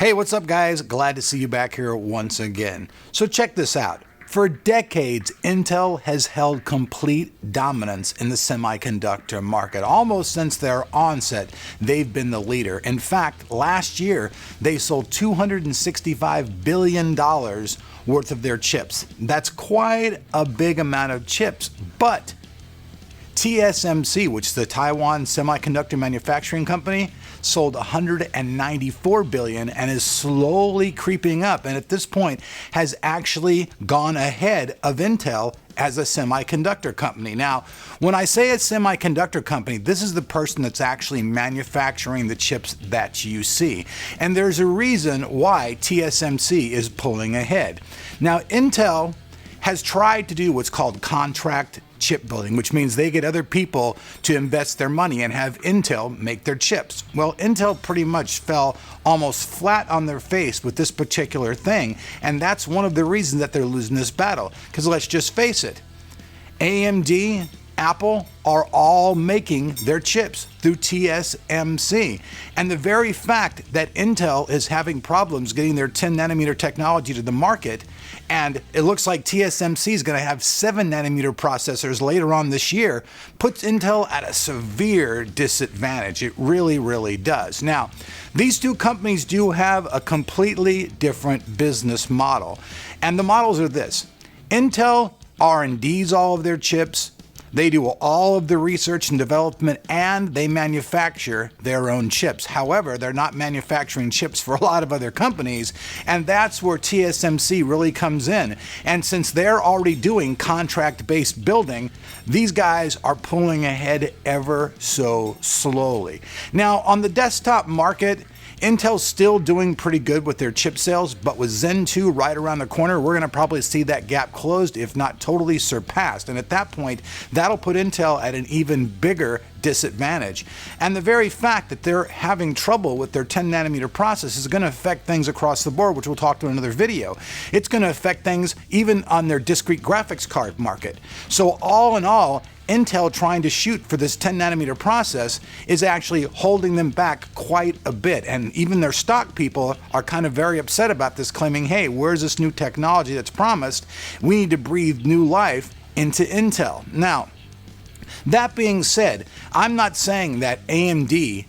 Hey, what's up guys? Glad to see you back here once again. So check this out. For decades, Intel has held complete dominance in the semiconductor market. Almost since their onset, they've been the leader. In fact, last year, they sold $265 billion worth of their chips. That's quite a big amount of chips, but TSMC, which is the Taiwan Semiconductor Manufacturing Company, sold $194 billion and is slowly creeping up, and at this point has actually gone ahead of Intel as a semiconductor company. Now, when I say a semiconductor company, this is the person that's actually manufacturing the chips that you see. And there's a reason why TSMC is pulling ahead. Now, Intel has tried to do what's called contract chip building, which means they get other people to invest their money and have Intel make their chips. Well, Intel pretty much fell almost flat on their face with this particular thing, and that's one of the reasons that they're losing this battle. Because let's just face it, AMD, Apple are all making their chips through TSMC. And the very fact that Intel is having problems getting their 10 nanometer technology to the market, and it looks like TSMC is going to have 7 nanometer processors later on this year, puts Intel at a severe disadvantage. It really, really does. Now, these two companies do have a completely different business model. And the models are this. Intel R&Ds all of their chips. They do all of the research and development, and they manufacture their own chips. However, they're not manufacturing chips for a lot of other companies, and that's where TSMC really comes in. And since they're already doing contract-based building, these guys are pulling ahead ever so slowly. Now, on the desktop market, Intel's still doing pretty good with their chip sales, but with Zen 2 right around the corner, we're going to probably see that gap closed, if not totally surpassed. And at that point, that'll put Intel at an even bigger disadvantage. And the very fact that they're having trouble with their 10 nanometer process is going to affect things across the board, which we'll talk to in another video. It's going to affect things even on their discrete graphics card market. So all in all, Intel trying to shoot for this 10 nanometer process is actually holding them back quite a bit. And even their stock people are kind of very upset about this, claiming, hey, where's this new technology that's promised? We need to breathe new life into Intel. Now, that being said, I'm not saying that AMD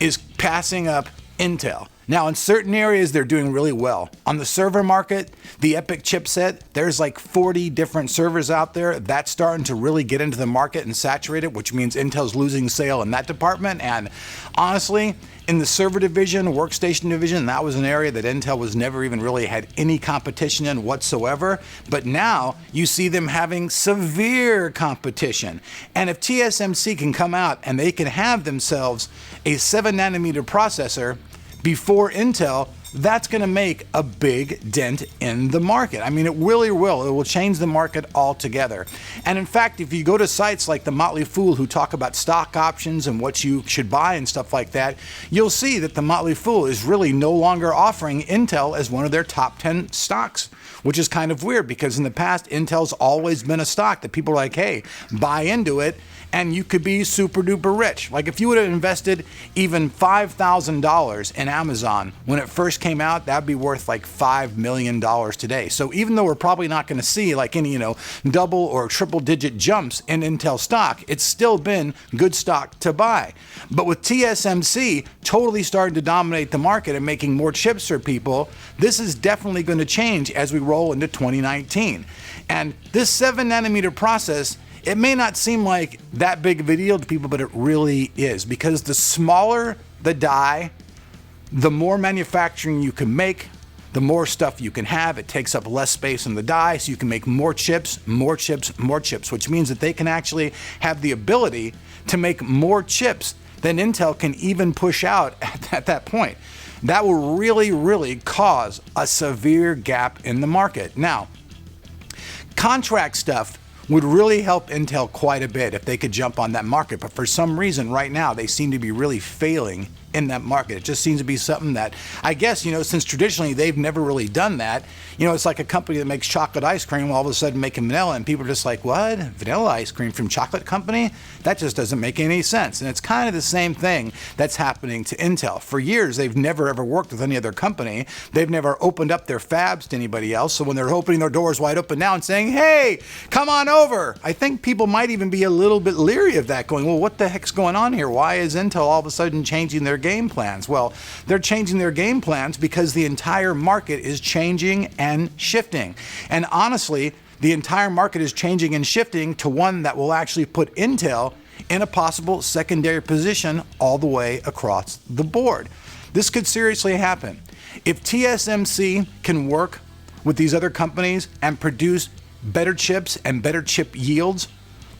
is passing up Intel. Now, in certain areas, they're doing really well. On the server market, the EPYC chipset, there's like 40 different servers out there. That's starting to really get into the market and saturate it, which means Intel's losing sale in that department. And honestly, in the server division, workstation division, that was an area that Intel was never even really had any competition in whatsoever. But now you see them having severe competition. And if TSMC can come out and they can have themselves a 7 nanometer processor before Intel, that's going to make a big dent in the market. I mean, it really will. It will change the market altogether. And in fact, if you go to sites like the Motley Fool who talk about stock options and what you should buy and stuff like that, you'll see that the Motley Fool is really no longer offering Intel as one of their top 10 stocks, which is kind of weird because in the past, Intel's always been a stock that people are like, hey, buy into it and you could be super duper rich. Like if you would have invested even $5,000 in Amazon when it first came out, that'd be worth like $5 million today. So even though we're probably not going to see like any, double or triple digit jumps in Intel stock, it's still been good stock to buy. But with TSMC totally starting to dominate the market and making more chips for people, this is definitely going to change as we roll into 2019. And this 7 nanometer process, it may not seem like that big of a deal to people, but it really is, because the smaller the die, the more manufacturing you can make, the more stuff you can have. It takes up less space in the die, so you can make more chips, more chips, more chips, which means that they can actually have the ability to make more chips than Intel can even push out at that point. That will really, really cause a severe gap in the market. Now, contract stuff would really help Intel quite a bit if they could jump on that market, but for some reason right now they seem to be really failing in that market. It just seems to be something that, I guess, since traditionally they've never really done that. It's like a company that makes chocolate ice cream all of a sudden making vanilla, and people are just like, what? Vanilla ice cream from chocolate company? That just doesn't make any sense. And it's kind of the same thing that's happening to Intel. For years, they've never ever worked with any other company. They've never opened up their fabs to anybody else. So when they're opening their doors wide open now and saying, hey, come on over, I think people might even be a little bit leery of that, going, well, what the heck's going on here? Why is Intel all of a sudden changing their game plans? Well, they're changing their game plans because the entire market is changing and shifting. And honestly, the entire market is changing and shifting to one that will actually put Intel in a possible secondary position all the way across the board. This could seriously happen. If TSMC can work with these other companies and produce better chips and better chip yields,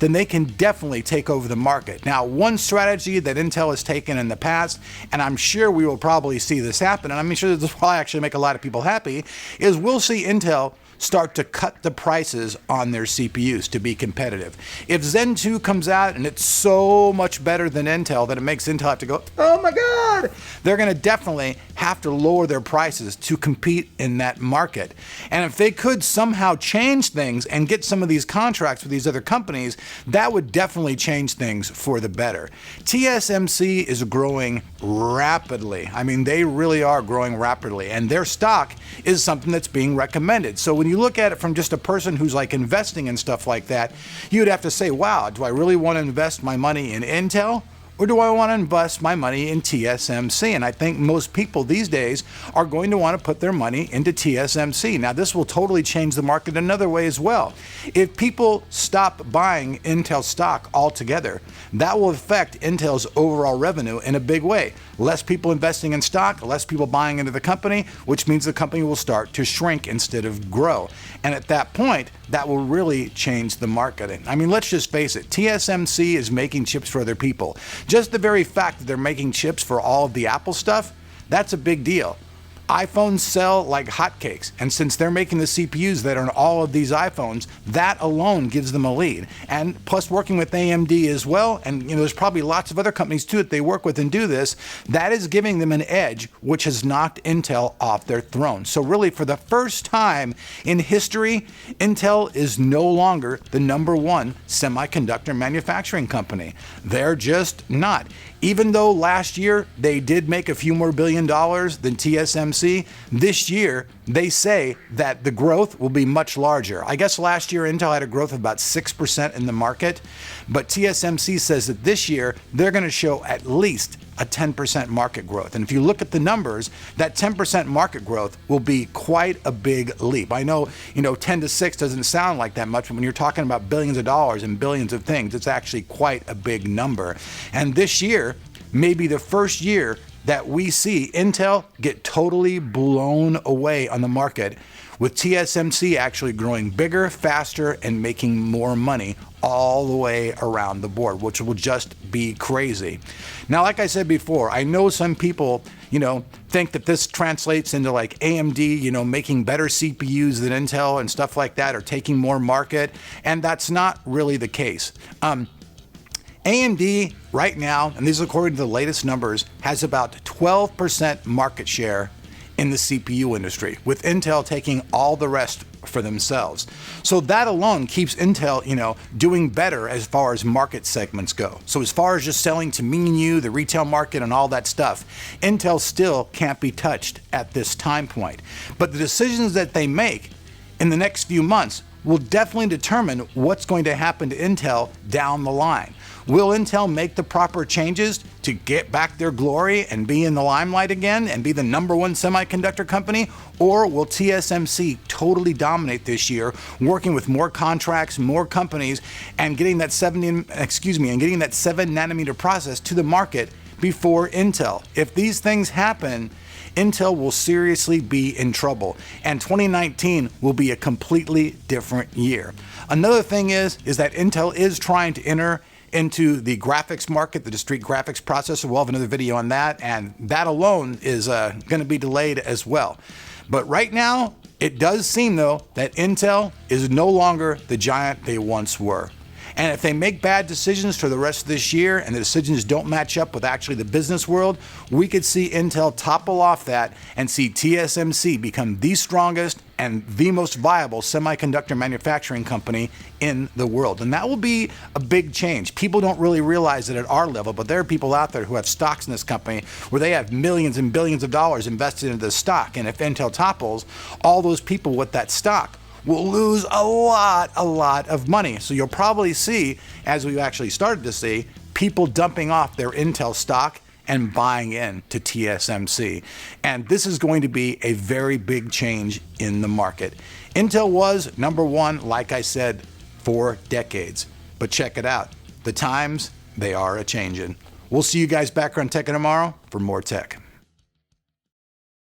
then they can definitely take over the market. Now, one strategy that Intel has taken in the past, and I'm sure we will probably see this happen, and I'm sure this will actually make a lot of people happy, is we'll see Intel start to cut the prices on their CPUs to be competitive. If Zen 2 comes out and it's so much better than Intel that it makes Intel have to go, oh my God, they're going to definitely have to lower their prices to compete in that market. And if they could somehow change things and get some of these contracts with these other companies, that would definitely change things for the better. TSMC is growing rapidly. I mean, they really are growing rapidly, and their stock is something that's being recommended. So when you look at it from just a person who's like investing in stuff like that, you'd have to say, wow, do I really want to invest my money in Intel? Or do I want to invest my money in TSMC? And I think most people these days are going to want to put their money into TSMC. Now, this will totally change the market another way as well. If people stop buying Intel stock altogether, that will affect Intel's overall revenue in a big way. Less people investing in stock, less people buying into the company, which means the company will start to shrink instead of grow. And at that point, that will really change the market. I mean, let's just face it, TSMC is making chips for other people. Just the very fact that they're making chips for all of the Apple stuff, that's a big deal. iPhones sell like hotcakes, and since they're making the CPUs that are in all of these iPhones, that alone gives them a lead. And plus working with AMD as well, and there's probably lots of other companies too that they work with and do this, that is giving them an edge which has knocked Intel off their throne. So really, for the first time in history, Intel is no longer the #1 semiconductor manufacturing company. They're just not. Even though last year they did make a few more $1 billion than TSMC, this year they say that the growth will be much larger. I guess last year Intel had a growth of about 6% in the market, but TSMC says that this year they're going to show at least a 10% market growth. And if you look at the numbers, that 10% market growth will be quite a big leap. I know, 10 to 6 doesn't sound like that much, but when you're talking about billions of dollars and billions of things, it's actually quite a big number. And this year may be the first year that we see Intel get totally blown away on the market, with TSMC actually growing bigger, faster, and making more money all the way around the board, which will just be crazy. Now, like I said before, I know some people, think that this translates into like AMD, making better CPUs than Intel and stuff like that, or taking more market, and that's not really the case. AMD right now, and these are according to the latest numbers, has about 12% market share in the CPU industry, with Intel taking all the rest for themselves. So that alone keeps Intel, doing better as far as market segments go. So as far as just selling to me and you, the retail market and all that stuff, Intel still can't be touched at this time point. But the decisions that they make in the next few months will definitely determine what's going to happen to Intel down the line. Will Intel make the proper changes to get back their glory and be in the limelight again and be the #1 semiconductor company? Or will TSMC totally dominate this year, working with more contracts, more companies, and getting that 7 nanometer process to the market before Intel? If these things happen, Intel will seriously be in trouble, and 2019 will be a completely different year. Another thing is that Intel is trying to enter into the graphics market, the discrete graphics processor. We'll have another video on that, and that alone is going to be delayed as well. But right now, it does seem, though, that Intel is no longer the giant they once were. And if they make bad decisions for the rest of this year and the decisions don't match up with actually the business world, we could see Intel topple off that and see TSMC become the strongest and the most viable semiconductor manufacturing company in the world. And that will be a big change. People don't really realize it at our level, but there are people out there who have stocks in this company where they have millions and billions of dollars invested into this stock. And if Intel topples, all those people with that stock will lose a lot of money. So you'll probably see, as we've actually started to see, people dumping off their Intel stock and buying in to TSMC. And this is going to be a very big change in the market. Intel was number one, like I said, for decades. But check it out. The times, they are a-changin'. We'll see you guys back on Tech tomorrow for more tech.